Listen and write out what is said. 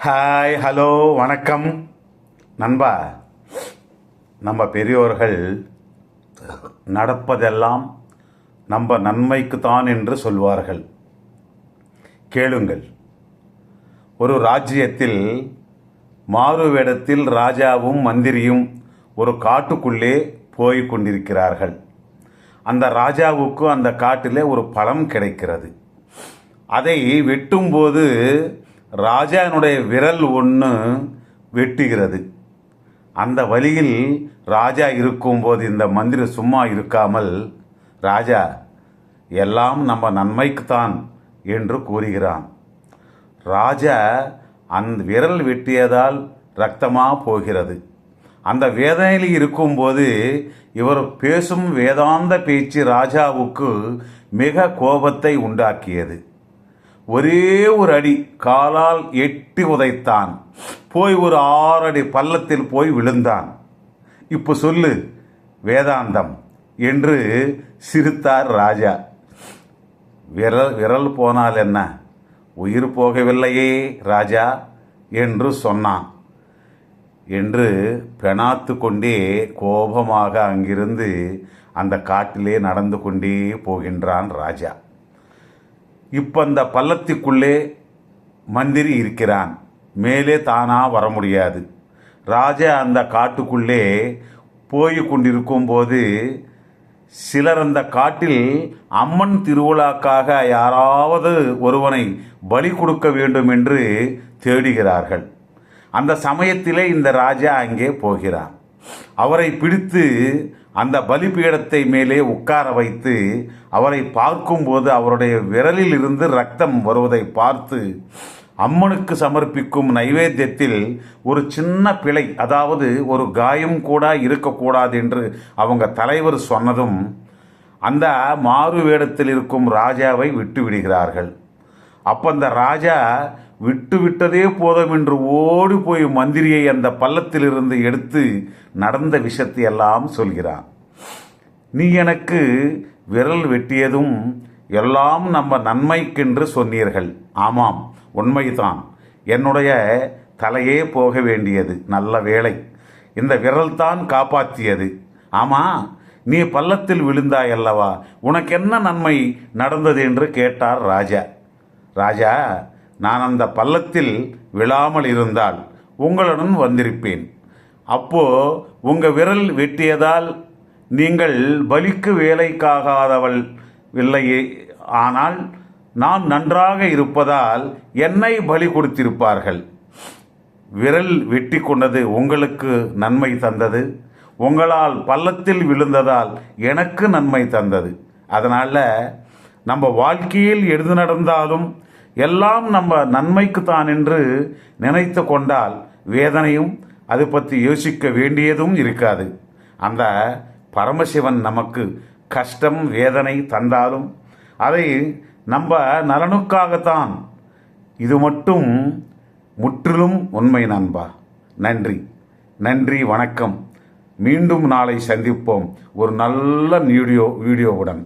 Hi, hello, வணக்கம் நண்பா. நம்ம பெரியோர்கள் நடப்பதெல்லாம் நம்ம நன்மைக்குத்தான் என்று சொல்வார்கள். கேளுங்கள். ஒரு ராஜ்யத்தில் மாறுவேடத்தில் ராஜாவும் மந்திரியும் ஒரு காட்டுக்குள்ளே போய் கொண்டிருக்கிறார்கள். அந்த ராஜாவுக்கு அந்த காட்டிலே ஒரு பழம் கிடைக்கிறது. அதை வெட்டும்போது ராஜாவினுடைய விரல் ஒன்று வெட்டுகிறது. அந்த வழியில் ராஜா இருக்கும்போது இந்த மந்திரி சும்மா இருக்காமல், ராஜா, எல்லாம் நம்ம நன்மைக்குத்தான் என்று கூறுகிறான். ராஜா அந்த விரல் வெட்டியதால் இரத்தமாக போகிறது. அந்த வேதனையில் இருக்கும்போது இவர் பேசும் வேதாந்த பேச்சு ராஜாவுக்கு மிக கோபத்தை உண்டாக்கியது. ஒரே ஒரு அடி காலால் எட்டி உதைத்தான். போய் ஒரு 6 அடி பள்ளத்தில் போய் விழுந்தான். இப்போ சொல்லு வேதாந்தம் என்று சிரித்தார் ராஜா. விரல் போனால் என்ன, உயிர் போகவில்லையே ராஜா என்று சொன்னான் என்று பெணாத்து கொண்டே கோபமாக அங்கிருந்து அந்த காட்டிலே நடந்து கொண்டே போகின்றான் ராஜா. இப்போ அந்த பள்ளத்துக்குள்ளே மந்திரி இருக்கிறான். மேலே தானாக வர முடியாது. ராஜா அந்த காட்டுக்குள்ளே போய் கொண்டிருக்கும் போது சிலர் அந்த காட்டில் அம்மன் திருவிழாக்காக யாராவது ஒருவனை பலி கொடுக்க வேண்டும் என்று தேடுகிறார்கள். அந்த சமயத்திலே இந்த ராஜா அங்கே போகிறான். அவரை பிடித்து அந்த பலிபீடத்தை மேலே உட்கார வைத்து அவரை பார்க்கும்போது அவருடைய விரலில் இருந்து இரத்தம் வருவதை பார்த்து அம்மனுக்கு சமர்ப்பிக்கும் நைவேத்தியத்தில் ஒரு சின்ன பிழை, அதாவது ஒரு காயம் கூட இருக்கக்கூடாது என்று அவங்க தலைவர் சொன்னதும் அந்த மாறு வேடத்தில் இருக்கும் ராஜாவை விட்டு விடுகிறார்கள். அப்போ அந்த ராஜா விட்டு விட்டதே போதும் என்று ஓடி போய் மந்திரியை அந்த பள்ளத்திலிருந்து எடுத்து நடந்த விஷயத்தை எல்லாம் சொல்கிறான். நீ எனக்கு விரல் வெட்டியதும் எல்லாம் நம்ம நன்மைக்கென்று சொன்னீர்கள். ஆமாம், உண்மைதான். என்னுடைய தலையே போக வேண்டியது. நல்ல வேளை இந்த விரல் தான் காப்பாற்றியது. ஆமாம், நீ பள்ளத்தில் விழுந்தாய் அல்லவா, உனக்கு என்ன நன்மை நடந்தது என்று கேட்டார் ராஜா. ராஜா, நான் அந்த பள்ளத்தில் விழாமல் இருந்தால் உங்களுடன் வந்திருப்பேன். அப்போ உங்கள் விரல் வெட்டியதால் நீங்கள் பலிக்கு வேலைக்காகாதவள் இல்லையே, ஆனால் நான் நன்றாக இருப்பதால் என்னை பலி கொடுத்திருப்பார்கள். விரல் வெட்டி கொண்டது உங்களுக்கு நன்மை தந்தது, உங்களால் பள்ளத்தில் விழுந்ததால் எனக்கு நன்மை தந்தது. அதனால் நம்ம வாழ்க்கையில் எது நடந்தாலும் எல்லாம் நம்ம நன்மைக்குத்தான் என்று நினைத்து கொண்டால் வேதனையும் அது பற்றி யோசிக்க வேண்டியதும் இருக்காது. அந்த பரமசிவன் நமக்கு கஷ்டம் வேதனை தந்தாலும் அதை நம்ம நலனுக்காகத்தான். இது மட்டும் முற்றிலும் உண்மை நண்பா. நன்றி, நன்றி, வணக்கம். மீண்டும் நாளை சந்திப்போம் ஒரு நல்ல வீடியோவுடன்.